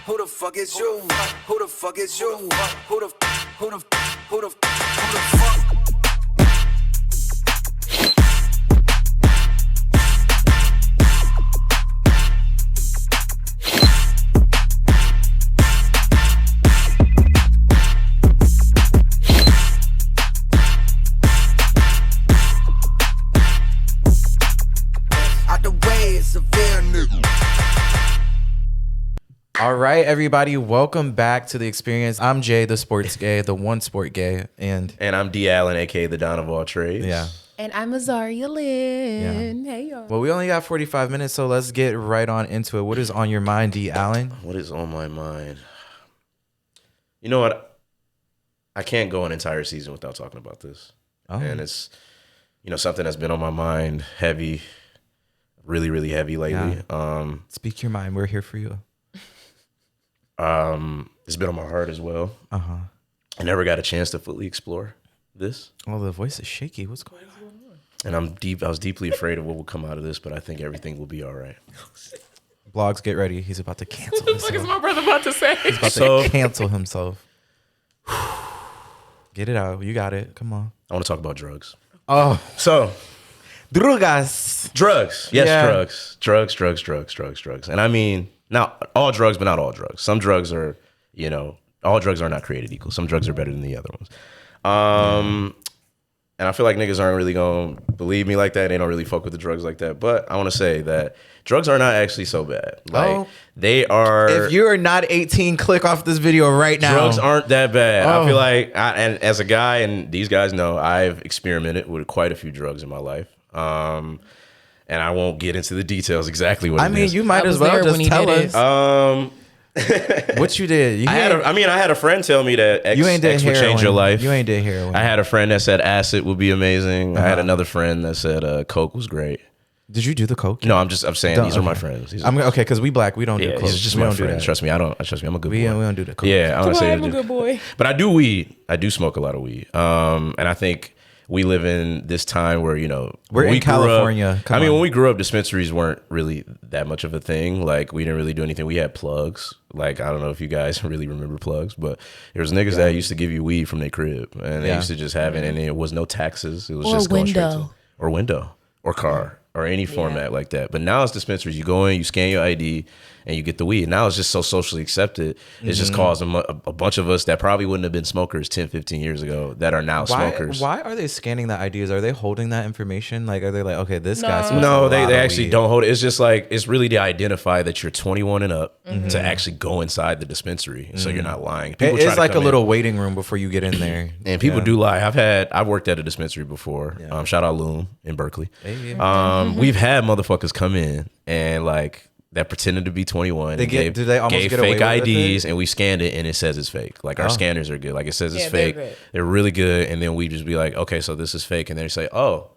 Who the fuck is you? Who the fuck is you? Who the fuck? All right, everybody, welcome back to the experience. I'm Jay, the sports gay, the one sport gay, and I'm D. Allen, aka the Don of all trades. Yeah. And I'm Azaria Lynn. Yeah. Hey, y'all. Well, we only got 45 minutes, so let's get right on into it. What is on your mind, D. Allen? What is on my mind? You know what? I can't go an entire season without talking about this. Oh. And it's, something that's been on my mind heavy, really, really heavy lately. Yeah. Speak your mind. We're here for you. It's been on my heart as well. Uh-huh. I never got a chance to fully explore this. Oh, the voice is shaky. What's going on? And I was deeply afraid of what will come out of this, but I think everything will be all right. Blogs, get ready. He's about to cancel What the fuck is my brother about to say? He's about to cancel himself. Get it out. You got it. Come on. I want to talk about drugs. Oh. So. Drugs. Drugs. Yes, yeah. Drugs. And I mean, not all drugs, but not all drugs. Some drugs are, all drugs are not created equal. Some drugs are better than the other ones. And I feel like niggas aren't really going to believe me like that. They don't really fuck with the drugs like that. But I want to say that drugs are not actually so bad. Like, they are. If you are not 18, click off this video right now. Drugs aren't that bad. I feel like, and as a guy, and these guys know, I've experimented with quite a few drugs in my life. And I won't get into the details exactly what it is. I mean, you might as well just tell us. What you did? I had a friend tell me that X would change your life. You ain't did heroin. I had a friend that said acid would be amazing. I had another friend that said coke was great. Did you do the coke? No, I'm saying these are my friends. Okay, because we black, we don't do coke. He's just my friend. Trust me, I'm a good boy. We don't do the coke. Yeah, I'm a good boy. But I do weed. I do smoke a lot of weed. And I think we live in this time where, we're in California. When we grew up, dispensaries weren't really that much of a thing. Like, we didn't really do anything. We had plugs. Like, I don't know if you guys really remember plugs, but there was niggas that used to give you weed from their crib, and they used to just have it, and it was no taxes. It was just going straight to window or car or any format like that. But now it's dispensaries. You go in, you scan your ID, and you get the weed. Now it's just so socially accepted. It's just caused a bunch of us that probably wouldn't have been smokers 10, 15 years ago that are now smokers. Why are they scanning the IDs? Are they holding that information? Like, are they like, okay, this guy's supposed No, to they actually don't hold it. It's just like, it's really to identify that you're 21 and up to actually go inside the dispensary. So you're not lying. People it's like a little waiting room before you get in there. And people do lie. I've worked at a dispensary before. Yeah. Shout out Loom in Berkeley. We've had motherfuckers come in and like, that pretended to be 21. Do they almost gave get fake away with IDs, and we scanned it, and it says it's fake. Like, our scanners are good. Like, it says it's fake. They're really good. And then we just be like, okay, so this is fake. And then they say, oh.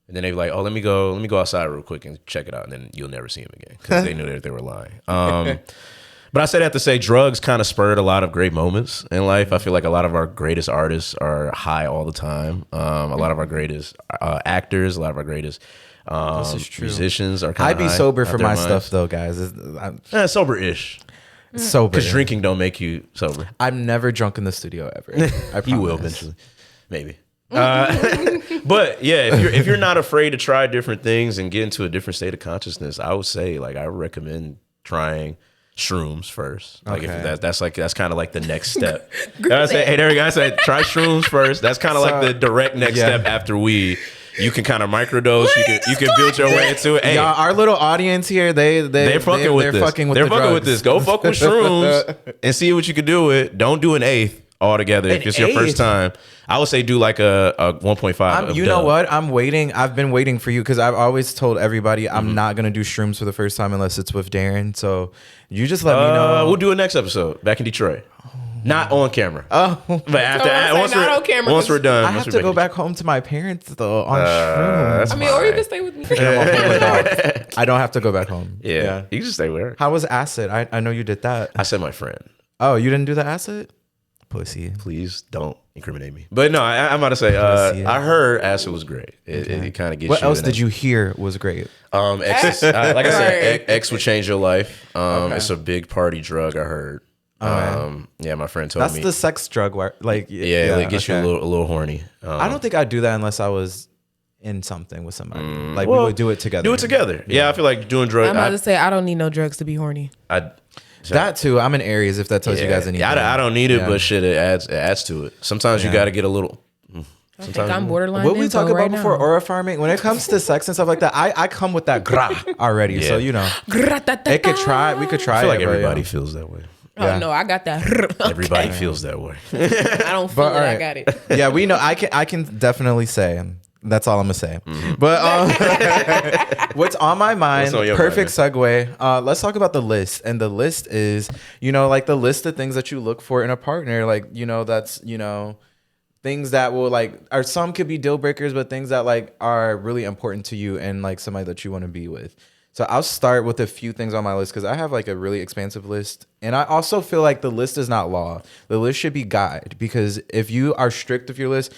And then they be like, oh, let me go outside real quick and check it out. And then you'll never see them again because they knew that they were lying. But I say that to say drugs kind of spurred a lot of great moments in life. I feel like a lot of our greatest artists are high all the time. A lot of our greatest actors, a lot of our greatest this is true. musicians are kind of I'd be sober for my stuff though, guys. Sober-ish. Sober. Because drinking don't make you sober. I'm never drunk in the studio ever. You will eventually. Maybe. But yeah, if you're not afraid to try different things and get into a different state of consciousness, I would say, like, I would recommend trying shrooms first. Like, if that's kind of like the next step. I say, hey, there we go. I said try shrooms first. That's kind of like the direct next step after weed. You can kind of microdose. You can build your way into it. Hey, y'all, our little audience here, they're fucking with this. They're fucking with this. Go fuck with shrooms and see what you can do with it. Don't do an eighth altogether if it's your first time. I would say do like a 1.5. You know what? I'm waiting. I've been waiting for you because I've always told everybody I'm not going to do shrooms for the first time unless it's with Darren. So you just let me know. We'll do a next episode back in Detroit. Not on camera. Oh, but after once we're done, I have to go back home to my parents though on shrooms. I mean, or you can stay with me. I don't have to go back home. Yeah. You can just stay where. How was acid? I know you did that. I said my friend. Oh, you didn't do the acid? Pussy. Please don't incriminate me. But no, I'm about to say, I heard acid was great. It kind of gets What you. else did you hear was great? X, like I said, X would change your life. It's a big party drug, I heard. Yeah, my friend told me. That's the sex drug where, like, it gets you a little horny. I don't think I'd do that unless I was in something with somebody. Like, we would do it together. Do it together. Yeah, I feel like doing drugs. I'm about to say I don't need no drugs to be horny. That too. I'm in Aries. If that tells you guys anything. I don't need it, but shit, it adds to it. Sometimes you got to get a little. I think I'm borderline. What we talk about right before now. aura farming, when it comes to sex and stuff like that, I come with that gra already. So you know, it could try. We could try. I feel like it, everybody feels that way. Oh no, I got that. Everybody feels that way. I don't feel it. I got it. Yeah, we know. I can definitely say. That's all I'm gonna say. But what's on my mind? Perfect segue. Let's talk about the list. And the list is, like the list of things that you look for in a partner. Like, that's, things that will or some could be deal breakers, but things that are really important to you and like somebody that you want to be with. So I'll start with a few things on my list because I have a really expansive list. And I also feel like the list is not law. The list should be guide, because if you are strict with your list,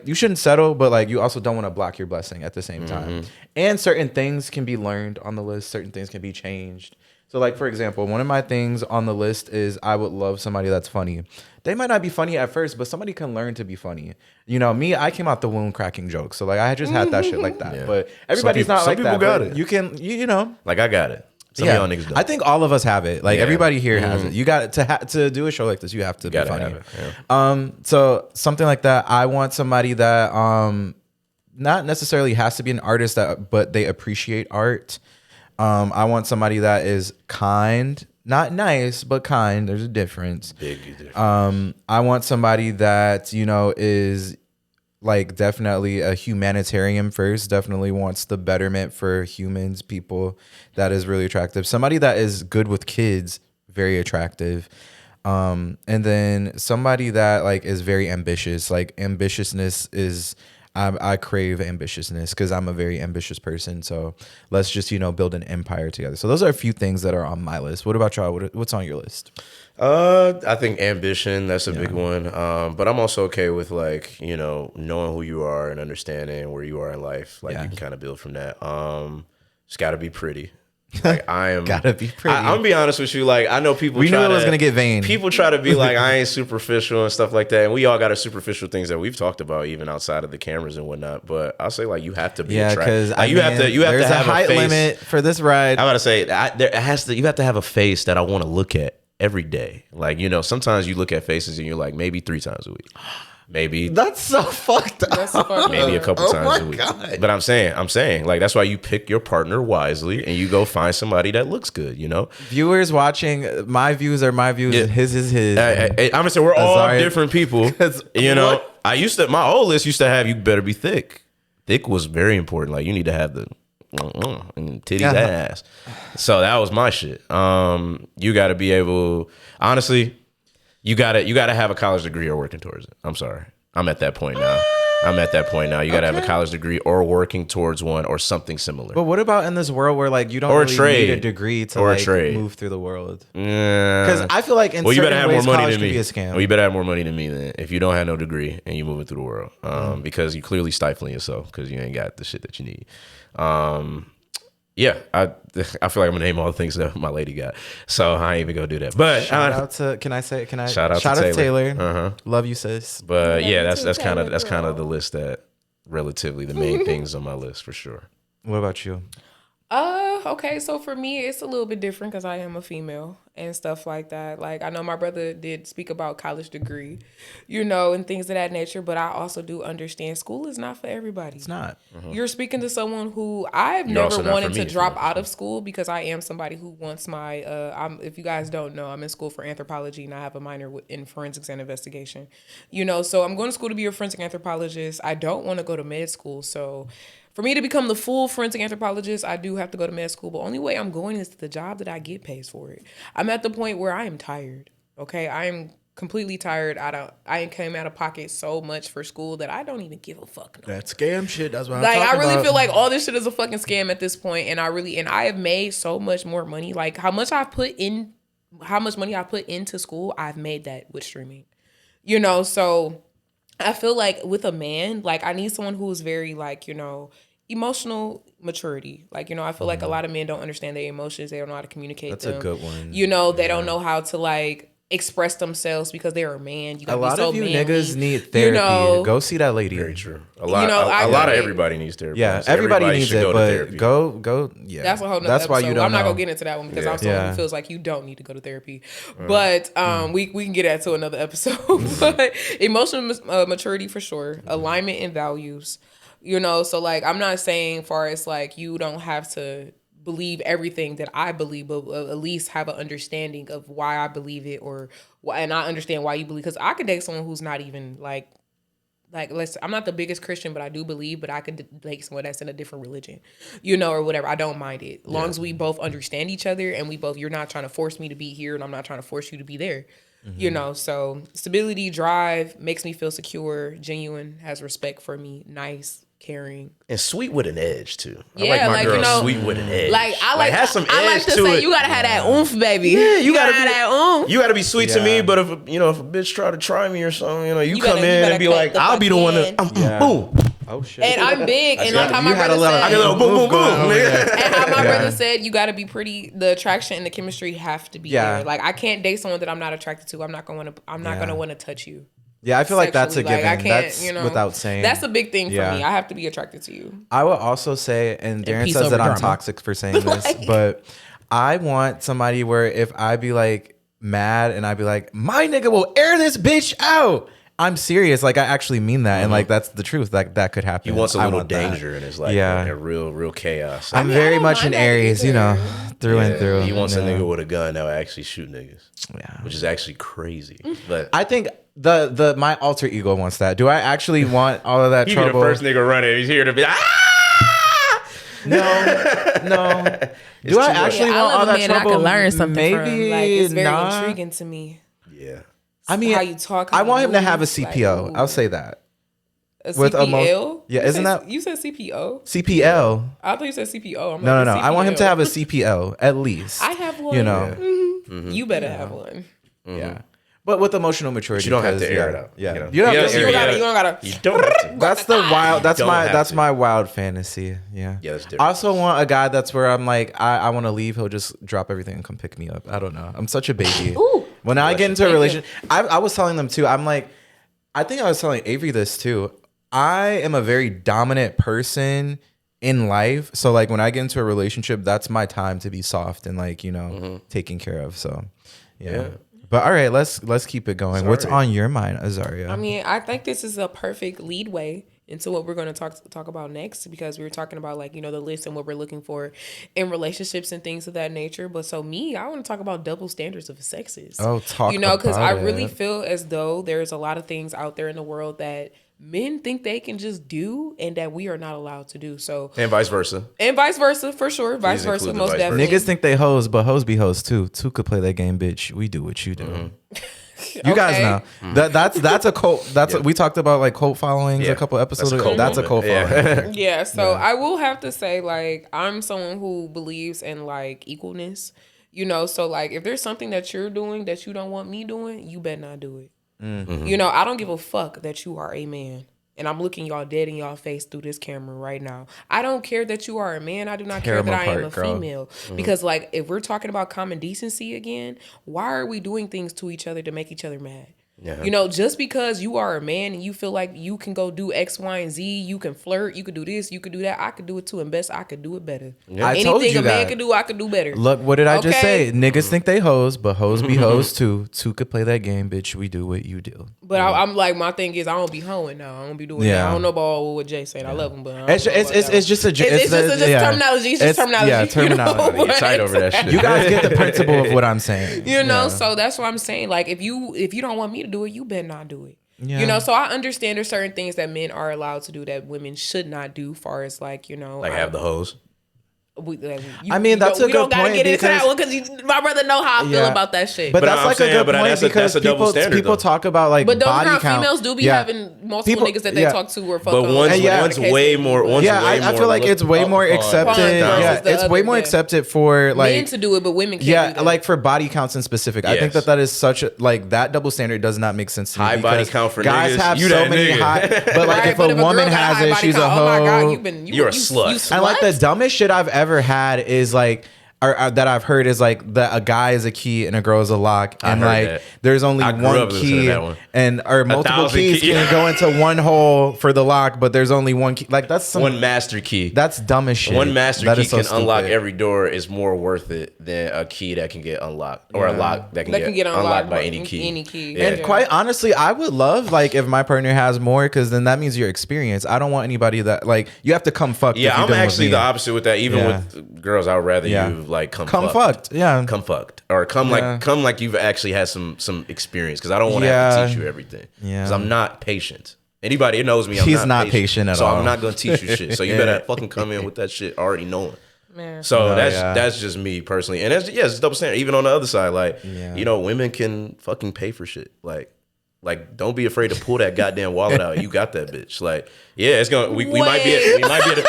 you shouldn't settle, but you also don't want to block your blessing at the same time. And certain things can be learned on the list. Certain things can be changed. So for example, one of my things on the list is I would love somebody that's funny. They might not be funny at first, but somebody can learn to be funny. Me, I came out the womb cracking jokes. So I just had that shit like that. Yeah. But everybody's not like that. Some people got it. You can, Like I got it. Some of y'all niggas don't. I think all of us have it. Everybody here has it. You got it to do a show like this. You have to be funny. Have it. Yeah. So something like that. I want somebody that not necessarily has to be an artist, but they appreciate art. I want somebody that is kind, not nice, but kind. There's a difference. Big difference. I want somebody that, is definitely a humanitarian first, definitely wants the betterment for humans, people. That is really attractive. Somebody that is good with kids, very attractive. And then somebody that is very ambitious. Ambitiousness is... I crave ambitiousness because I'm a very ambitious person. So let's just, build an empire together. So those are a few things that are on my list. What about y'all? What's on your list? I think ambition, that's a big one. But I'm also okay with knowing who you are and understanding where you are in life. You can kind of build from that. It's got to be pretty. I am gotta be pretty. I'm gonna be honest with you. I know people. We knew it was gonna get vain. People try to be I ain't superficial and stuff like that. And we all got our superficial things that we've talked about, even outside of the cameras and whatnot. But I'll say you have to be attractive. Because you have to have a height limit for this ride. I'm about to say you have to have a face that I want to look at every day. Sometimes you look at faces and you're maybe 3 times a week. Maybe that's so fucked up. Maybe a couple times a week. God. But I'm saying, that's why you pick your partner wisely and you go find somebody that looks good, Viewers watching, my views are my views, his is his. I'm gonna say we're all different people. My old list used to have you better be thick. Thick was very important. You need to have the and titties ass. So that was my shit. You gotta be able, honestly. You gotta have a college degree or working towards it. I'm sorry. I'm at that point now. You gotta have a college degree or working towards one or something similar. But what about in this world where you don't really need a degree to move through the world? Because I feel in you better have ways, more money than me. Be a scam. Well, you better have more money than me then if you don't have no degree and you moving through the world. Because you're clearly stifling yourself because you ain't got the shit that you need. Yeah, I feel like I'm gonna name all the things that my lady got, so I ain't even gonna do that. But shout out to shout out to Taylor. Love you, sis. But that's kind of the list that relatively the main things on my list for sure. What about you? Okay, so for me, it's a little bit different because I am a female and stuff like that. I know my brother did speak about college degree, and things of that nature, but I also do understand school is not for everybody. It's not. You're speaking to someone who I've never wanted to drop out of school because I am somebody who wants my, if you guys don't know, I'm in school for anthropology and I have a minor in forensics and investigation, so I'm going to school to be a forensic anthropologist. I don't want to go to med school, so for me to become the full forensic anthropologist, I do have to go to med school. But only way I'm going is to the job that I get pays for it. I'm at the point where I am tired. Okay, I am completely tired. I came out of pocket so much for school that I don't even give a fuck. No. That scam shit. That's what I'm talking about. I really feel like all this shit is a fucking scam at this point, and I have made so much more money. How much money I put into school, I've made that with streaming. You know, so I feel like with a man, like I need someone who's very like, you know, emotional maturity. Like, you know, I feel like a lot of men don't understand their emotions. They don't know how to communicate them. That's a good one. You know, they don't know how to like express themselves because they're a man. You gotta a lot be so of you manly. niggas need therapy. You know, go see that lady. Very true. A lot, You know, a lot of everybody needs therapy. Yeah, So everybody needs should it, go to but therapy. go. Yeah, that's a whole nother That's episode. why you don't I'm not know. gonna get into that one because I'm someone who feels like you don't need to go to therapy. But we can get that to another episode. But emotional maturity for sure, alignment and values. You know, so like I'm not saying far as like you don't have to believe everything that I believe, but at least have an understanding of why I believe it, or why, and I understand why you believe. Because I could date someone who's not even like I'm not the biggest Christian, but I do believe. But I could date someone that's in a different religion, you know, or whatever. I don't mind it, as long as we both understand each other and we both. You're not trying to force me to be here, and I'm not trying to force you to be there. You know, so stability, drive, makes me feel secure, genuine, has respect for me, nice, caring, and sweet with an edge too. Yeah, I like my like, girl you know, sweet with an edge. Like I like has some I like edge to to say it. you gotta have that oomph, baby. Yeah, you gotta have be- that oomph. You got to be sweet to Yeah. me, but if a bitch try to try me or something, you know, you You come better- you in better and be cut like, the I'll be the fuck one to in. boom. Oh shit. And I'm big, and like how my you had a brother little- I said, get a little boom, boom, boom. nigga. and how my Yeah. brother said, you got to be pretty. The attraction and the chemistry have to be Yeah. there. Like I can't date someone that I'm not attracted to. I'm not gonna want to touch you. Yeah, I feel like that's a sexually. given. Like, I can't, That's you know, without saying. That's a big thing for Yeah. me. I have to be attracted to you. I would also say, and Darren peace says over that I'm drama. toxic for saying this, Like- but I want somebody where if I be like mad and I be like, my nigga will air this bitch out. I'm serious. Like I actually mean that. And like that's the truth. Like that could happen. He wants a I little want that. danger in his life. Yeah. A real chaos. I'm I very don't much mind an that Aries, you know, either. through and through. He wants a Yeah. nigga with a gun that will actually shoot niggas. Yeah. Which is actually crazy. But I think the my alter ego wants that. Do I actually want all of that he be the trouble? first nigga running. He's here to be like, No. Do I too much. actually I want all love a that man that I trouble? can learn something Maybe from. Like it's very not. intriguing to me. Yeah. I mean, how you talk. How I you want him to have a move, CPO. like, I'll say that. A With CPL? Yeah, You isn't said- that- you said CPO? CPL. I thought you said CPO. I'm No. like, I want him to CPL. have a CPL at least. I have one. You know. Mhm. You better have one. Yeah. But with emotional maturity, You don't have because, to air yeah, it out. Yeah. You know? You don't have Yes, to you air it gotta- out. You don't gotta. You don't have to. That's the wild. That's Don't my. have That's to. my wild fantasy. Yeah. Yeah, that's different. I also want a guy that's where I'm like, I want to leave. He'll just drop everything and come pick me up. I don't know. I'm such a baby. Ooh. When I get into a Thank you. relationship, I was telling them too. I'm like, I think I was telling Avery this too. I am a very dominant person in life. So like when I get into a relationship, that's my time to be soft and like, you know, taken care of. So yeah. But all right, let's keep it going. What's on your mind, Azaria? I mean, I think this is a perfect lead way into what we're going to talk about next, because we were talking about like, you know, the list and what we're looking for in relationships and things of that nature. But so me, I want to talk about double standards of sexes. Oh, talk You know, because I about really it. feel as though there's a lot of things out there in the world that men think they can just do and that we are not allowed to do. So And vice versa. and vice versa, for sure. Vice Please versa, include the most vice versa. definitely. Niggas think they hoes, but hoes be hoes too. Two could play that game, bitch. We do what you do. You guys Okay. know that's a cult. We talked about like cult followings Yeah. a couple episodes That's a ago. cult That's a cult movement. following. Yeah. Yeah, so I will have to say, like, I'm someone who believes in like equalness, you know. So like, if there's something that you're doing that you don't want me doing, you better not do it. You know, I don't give a fuck that you are a man, and I'm looking y'all dead in y'all face through this camera right now. I don't care that you are a man. I do not Tear care that 'em I am a apart, girl. female, because like, if we're talking about common decency again, why are we doing things to each other to make each other mad? Yeah. You know, just because you are a man and you feel like you can go do X, Y, and Z, you can flirt, you could do this, you could do that. I could do it too, and best, I could do it better. I told Anything you a man that. could do, I could do better. Look, what did I just Okay. say? Niggas think they hoes, but hoes be hoes too. Two could play that game, bitch. We do what you do. But I'm like, my thing is, I don't be hoeing now. I don't be doing that. Yeah. I don't know about what Jay said. I love him, but I don't It's know about that one. just a It's just terminology. It's just terminology. Yeah, you know? terminology. You tight over that shit. You guys get the principle of what I'm saying. You know, Yeah. so that's what I'm saying. Like, if you don't want me to do it, you better not do it. Yeah. You know, so I understand there's certain things that men are allowed to do that women should not do. Far as like, you know, Like have the hose. I mean, that's a good point. We don't gotta get into that one because my brother know how I feel about that shit. But that's like a good point because people talk about like body count. But females do be having multiple niggas that they talk to or fuck on. But one's way more. I feel like it's way more accepted. Yeah, it's way more accepted for like men to do it, but women can't. Yeah, like for body counts in specific. I think that is such a like that double standard does not make sense to me. High body count for guys niggas. have so many high. But like if a woman has it, she's a hoe. Oh my God, you're a slut. And like the dumbest shit I've ever had is like that I've heard is like that a guy is a key and a girl is a lock, and like there's only one key and or multiple keys can go into one hole for the lock, but there's only one key. Like that's one master key. That's dumb as shit. One master key can unlock every door is more worth it than a key that can get unlocked or a lock that can get unlocked by any key. Any key. And quite honestly, I would love like if my partner has more, because then that means you're experienced. I don't want anybody that like you have to come fucked. Yeah, I'm actually the opposite with that. Even with girls, I'd rather you like come fucked. Yeah, come fucked or come like you've actually had some experience, because I don't want to have to teach you everything, because I'm not patient. Anybody who knows me, he's not patient at all, so I'm not gonna teach you shit. So you better fucking come in with that shit already knowing. Man. So that's just me personally, and it's double standard. Even on the other side, like women can fucking pay for shit. Like don't be afraid to pull that goddamn wallet out. You got that bitch. Like it's gonna we might be at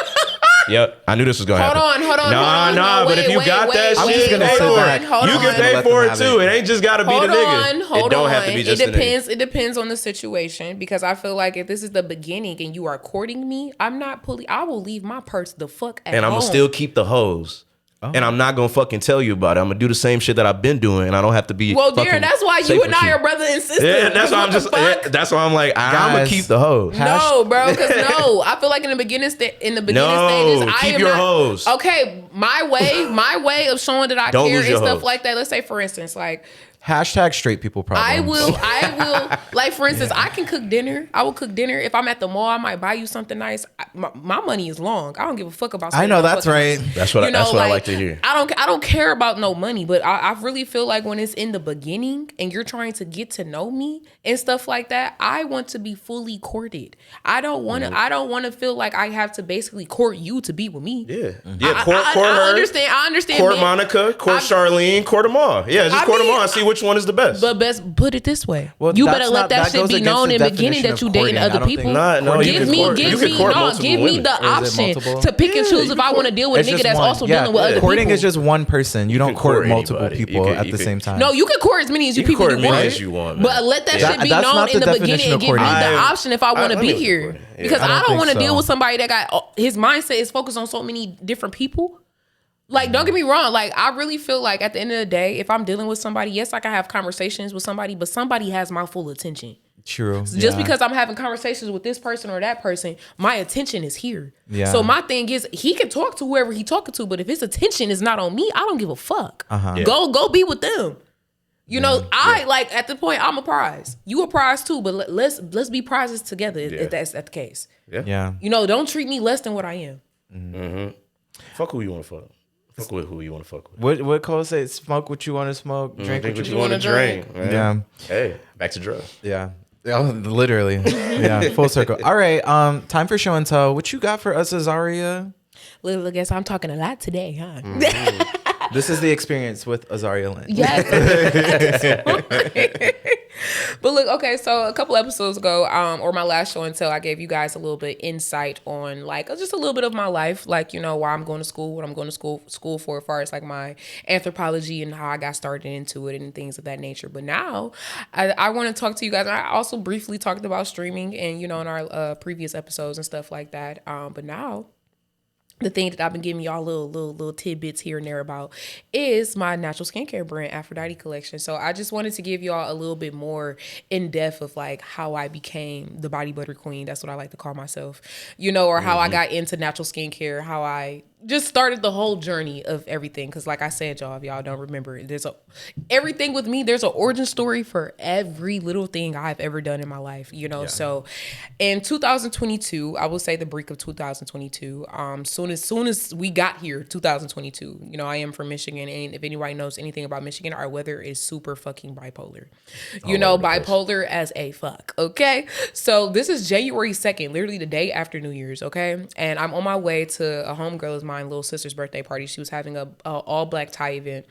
Yep, I knew this was gonna happen. Hold on. Nah, but if you got that shit, pay for it. You can pay for it too. It ain't just gotta be the nigga. It don't have to be just the nigga. It depends on the situation, because I feel like if this is the beginning and you are courting me, I will leave my purse the fuck at home. And I'm gonna still keep the hoes. And I'm not gonna fucking tell you about it. I'm gonna do the same shit that I've been doing, and I don't have to be. Well, Darren, that's why you and I are brother and sister. Yeah, that's why I'm just. That's why I'm like, I'm gonna keep the hoes. No, bro, because I feel like in the beginning stages, keep your hoes. Okay, my way of showing that I care and stuff like that. Let's say, for instance, like. Hashtag straight people problems. I will. Like, for instance, I can cook dinner. I will cook dinner. If I'm at the mall, I might buy you something nice. My money is long. I don't give a fuck about. I know that's right. That's what I like to hear. I don't care about no money, but I really feel like when it's in the beginning and you're trying to get to know me and stuff like that, I want to be fully courted. I don't want to feel like I have to basically court you to be with me. Yeah. Court her. I understand. Court Monica. Court Charlene. Court them all. Yeah, just court them all and see which one is the best. But put it this way. Well, you better let that shit be known in the beginning that you dating other people. Give me the option to pick and choose if I want to deal with a nigga that's also dealing with other people. Courting is just one person. You don't court multiple people at the same time. No, you can court as many as you want. But let that shit be known in the beginning and give me the option if I want to be here. Because I don't want to deal with somebody that got his mindset is focused on so many different people. Like, don't get me wrong. Like, I really feel like at the end of the day, if I'm dealing with somebody, yes, I can have conversations with somebody, but somebody has my full attention. True. So just because I'm having conversations with this person or that person, my attention is here. Yeah. So my thing is, he can talk to whoever he talking to, but if his attention is not on me, I don't give a fuck. Go be with them. You know, like at the point, I'm a prize. You a prize too, but let's be prizes together if that's the case. Yeah. You know, don't treat me less than what I am. Mm-hmm. Fuck who you want to fuck. Fuck with who you want to fuck with. What Cole say? Smoke what you want to smoke. Drink what you want to drink. Yeah. Hey, back to drugs. Yeah. Literally. Yeah. Full circle. All right. Time for show and tell. What you got for us, Azaria? Little guess I'm talking a lot today, huh? Mm-hmm. This is the experience with Azaria Lynn. Yes. But look, okay, so a couple episodes ago, or my last show and tell, I gave you guys a little bit insight on like just a little bit of my life, like, you know, why I'm going to school, what I'm going to school for, as far as like my anthropology and how I got started into it and things of that nature. But now I want to talk to you guys. I also briefly talked about streaming and, you know, in our previous episodes and stuff like that. But now the thing that I've been giving y'all little tidbits here and there about is my natural skincare brand, Aphrodite Collection. So I just wanted to give y'all a little bit more in depth of like how I became the body butter queen. That's what I like to call myself, you know, or how I got into natural skincare, how I just started the whole journey of everything. Because like I said, y'all, if y'all don't remember, everything with me, there's an origin story for every little thing I've ever done in my life, you know. Yeah. So in 2022, I will say the brink of 2022, soon as we got here, 2022, you know, I am from Michigan, and if anybody knows anything about Michigan, our weather is super fucking bipolar. You know, bipolar as a fuck, okay? So this is January 2nd, literally the day after New Year's, okay? And I'm on my way to a homegirl of mine my little sister's birthday party. She was having a all black tie event.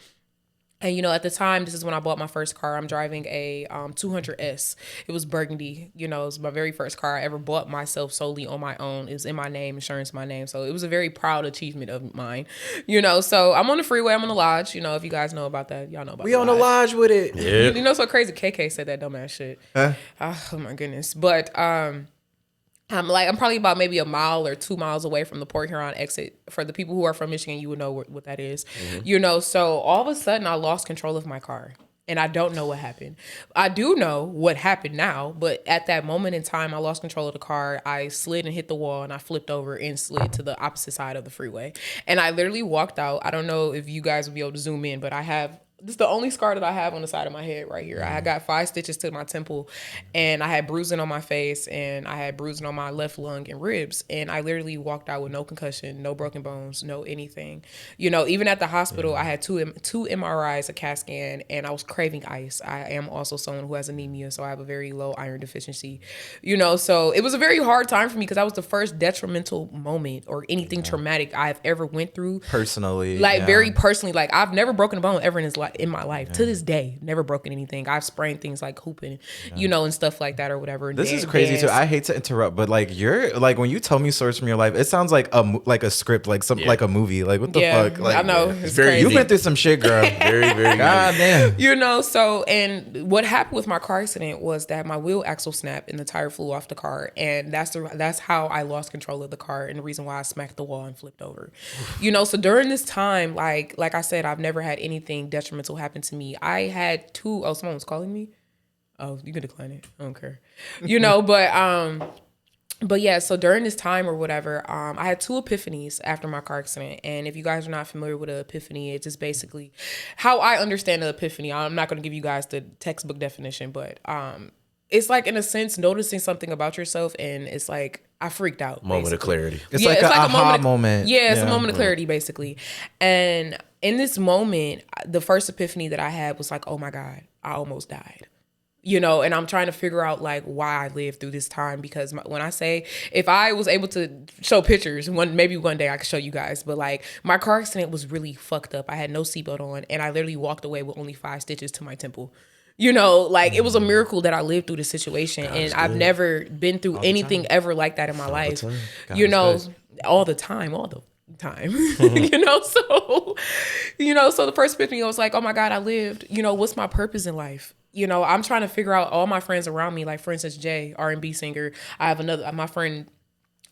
And, you know, at the time, this is when I bought my first car. I'm driving a 200S. It was burgundy. You know, it was my very first car I ever bought myself solely on my own. It was in my name, insurance in my name. So it was a very proud achievement of mine. You know, so I'm on the freeway. I'm on the Lodge. You know, if you guys know about that, y'all know about We on the Lodge with it. Yeah. You know, so crazy. KK said that dumbass shit. Huh? Oh, my goodness. But I'm probably about maybe a mile or 2 miles away from the Port Huron exit. For the people who are from Michigan, you would know what that is. You know, so all of a sudden I lost control of my car and I don't know what happened. I do know what happened now, but at that moment in time, I lost control of the car. I slid and hit the wall and I flipped over and slid to the opposite side of the freeway. And I literally walked out. I don't know if you guys will be able to zoom in, but this is the only scar that I have on the side of my head right here. I got 5 stitches to my temple and I had bruising on my face and I had bruising on my left lung and ribs. And I literally walked out with no concussion, no broken bones, no anything. You know, even at the hospital, I had two MRIs, a CAT scan, and I was craving ice. I am also someone who has anemia, so I have a very low iron deficiency. You know, so it was a very hard time for me because that was the first detrimental moment or anything traumatic I've ever went through. Personally. Very personally. Like, I've never broken a bone ever in my life. To this day, never broken anything. I've sprained things like hooping, you know, and stuff like that or whatever. This is crazy too. I hate to interrupt, but like when you tell me stories from your life, it sounds like a script, like like a movie. Like what the fuck? Like, I know. It's very. You've been through some shit, girl. Very, very. God damn. You know, so, and what happened with my car accident was that my wheel axle snapped and the tire flew off the car, and that's how I lost control of the car and the reason why I smacked the wall and flipped over. You know, so during this time, like I said, I've never had anything detrimental happen to me. I had someone was calling me. Oh, you can decline it. I don't care. You know, but yeah, so during this time or whatever, I had 2 epiphanies after my car accident. And if you guys are not familiar with an epiphany, it's just basically how I understand an epiphany. I'm not going to give you guys the textbook definition, but it's like, in a sense, noticing something about yourself, and it's like I freaked out. Moment of clarity. It's like an aha moment. Yeah, it's a moment of clarity, basically. And in this moment, the first epiphany that I had was like, oh my God, I almost died. You know, and I'm trying to figure out like why I lived through this time, because when I say, if I was able to show pictures, maybe one day I could show you guys, but like my car accident was really fucked up. I had no seatbelt on and I literally walked away with only 5 stitches to my temple. You know, like it was a miracle that I lived through the situation. And I've never been through anything ever like that in my life. You know, all the time. You know, so the first epiphany, I was like, oh my God, I lived. You know, what's my purpose in life? You know, I'm trying to figure out all my friends around me, like for instance, Jay, R&B singer. I have my friend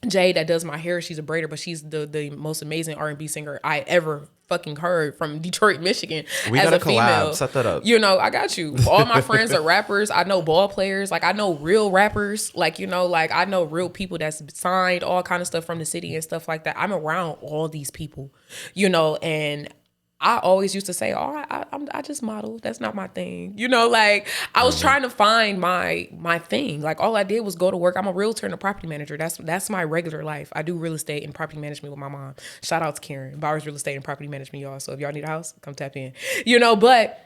Jay that does my hair. She's a braider, but she's the most amazing R&B singer I ever fucking heard, from Detroit, Michigan. We as gotta a female. collab. Set that up. You know, I got you. All my friends are rappers. I know ball players. Like, I know real rappers. Like, you know, like I know real people that's signed, all kind of stuff from the city and stuff like that. I'm around all these people, you know, and I always used to say, oh, I just model. That's not my thing. You know, like I was trying to find my thing. Like all I did was go to work. I'm a realtor and a property manager. That's my regular life. I do real estate and property management with my mom. Shout out to Karen, Bowers Real Estate and Property Management, y'all. So if y'all need a house, come tap in. You know, but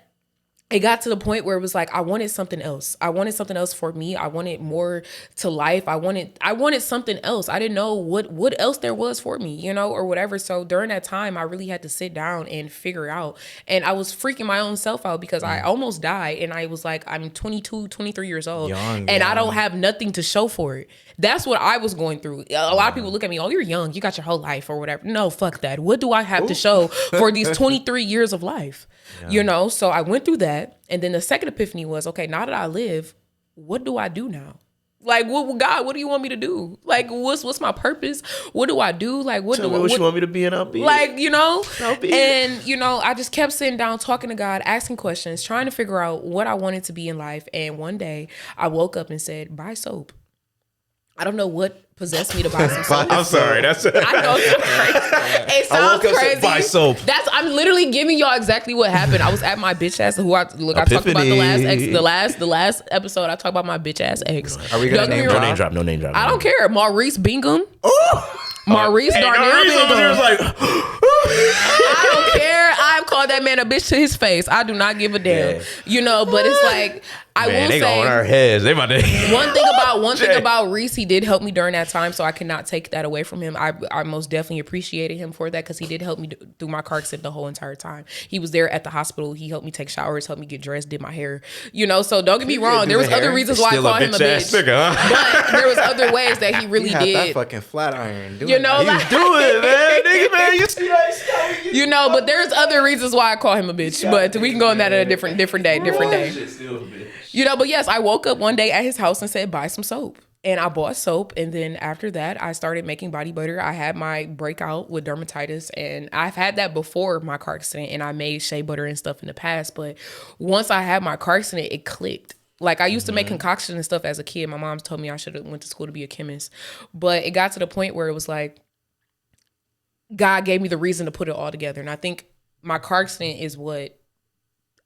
it got to the point where it was like, I wanted something else. I wanted something else for me. I wanted more to life. I wanted something else. I didn't know what else there was for me, you know, or whatever. So during that time, I really had to sit down and figure out. And I was freaking my own self out because I almost died. And I was like, I'm 22, 23 years old. Young, and I don't have nothing to show for it. That's what I was going through. A lot of people look at me, oh, you're young. You got your whole life or whatever. No, fuck that. What do I have to show for these 23 years of life? Yeah. You know, so I went through that. And then the second epiphany was, okay, now that I live, what do I do now? Like, God, what do you want me to do? Like, what's my purpose? What do I do? Like, what you want me to be, and I'll be like, you know? I'll be and, you know, I just kept sitting down, talking to God, asking questions, trying to figure out what I wanted to be in life. And one day I woke up and said, buy soap. I don't know what possessed me to buy some soap. I'm sorry. I know it's crazy. It sounds crazy. Buy soap. I'm literally giving y'all exactly what happened. I was at my bitch ass. I talked about the last episode. I talked about my bitch ass ex. Are we gonna no name drop? I don't care. Maurice Bingham. Maurice Darnell Bingham. Was like, I don't care. I'm called that man a bitch to his face. I do not give a damn. You know, but it's like I will they say on our heads. They about to one thing about Reese, he did help me during that time, so I cannot take that away from him. I most definitely appreciated him for that because he did help me through my car accident the whole entire time. He was there at the hospital. He helped me take showers, helped me get dressed, did my hair. You know, so don't get me wrong. There was other reasons why I called him a bitch, nigga, huh? but there was other ways that he really did. That fucking flat iron. You know, he was doing it, man. Nigga, man, you see that stuff? You know, but there's other reasons why I call him a bitch. But we can go on that at a different day. You know, but yes, I woke up one day at his house and said, buy some soap. And I bought soap. And then after that, I started making body butter. I had my breakout with dermatitis. And I've had that before my car accident. And I made shea butter and stuff in the past. But once I had my car accident, it clicked. Like, I used to make concoctions and stuff as a kid. My mom told me I should have went to school to be a chemist. But it got to the point where it was like, God gave me the reason to put it all together. And I think my car accident is what,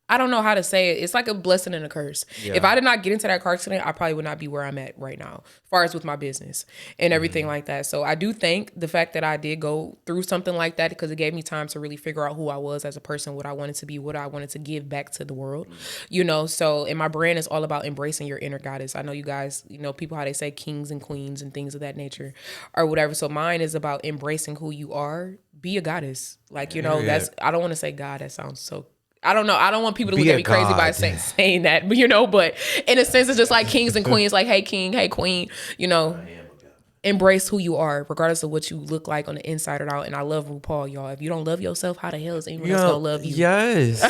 I don't know how to say it. It's like a blessing and a curse. Yeah. If I did not get into that car accident, I probably would not be where I'm at right now, as far as with my business and everything like that. So I do thank the fact that I did go through something like that because it gave me time to really figure out who I was as a person, what I wanted to be, what I wanted to give back to the world, you know? So, and my brand is all about embracing your inner goddess. I know you guys, you know, people, how they say kings and queens and things of that nature or whatever. So mine is about embracing who you are. Be a goddess. Like, you know, I don't want to say God. That sounds so, I don't know. I don't want people to look at me crazy by saying that, but, you know, but in a sense, it's just like kings and queens, like, hey, king, hey, queen, you know, embrace who you are, regardless of what you look like on the inside or out. And I love RuPaul, y'all. If you don't love yourself, how the hell is anyone else gonna love you? Yes.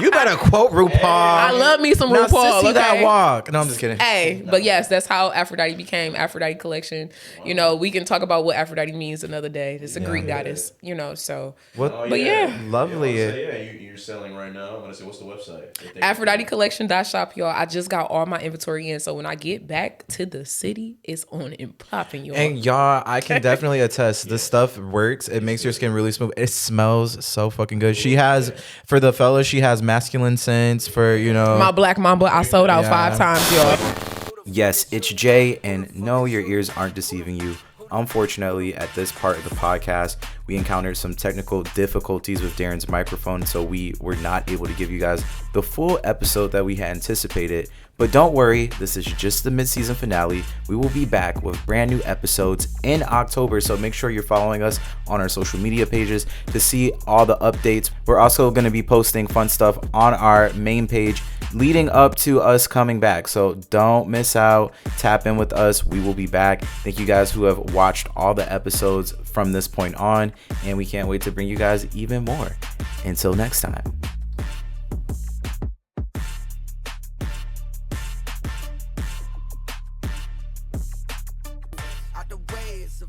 You better quote RuPaul. I love me some RuPaul. Sissy that walk. No, I'm just kidding. Hey, but yes, that's how Aphrodite became Aphrodite Collection. Wow. You know, we can talk about what Aphrodite means another day. It's a Greek goddess, you know, so. But yeah. Lovely. You're selling right now. I'm going to say, what's the website? AphroditeCollection.shop, y'all. I just got all my inventory in. So when I get back to the city, it's on and popping, y'all. And y'all, I can definitely attest. This stuff works. It makes your skin really smooth. It smells so fucking good. She has, for the fellas, she has masculine scents for, you know. My Black Mamba, I sold out 5 times, y'all. Yes, it's Jay, and no, your ears aren't deceiving you. Unfortunately, at this part of the podcast, we encountered some technical difficulties with Darren's microphone, so we were not able to give you guys the full episode that we had anticipated. But don't worry, this is just the mid-season finale. We will be back with brand new episodes in October, so make sure you're following us on our social media pages to see all the updates. We're also going to be posting fun stuff on our main page leading up to us coming back, so don't miss out. Tap in with us. We will be back. Thank you guys who have watched all the episodes from this point on, and we can't wait to bring you guys even more. Until next time. Out the way, it's a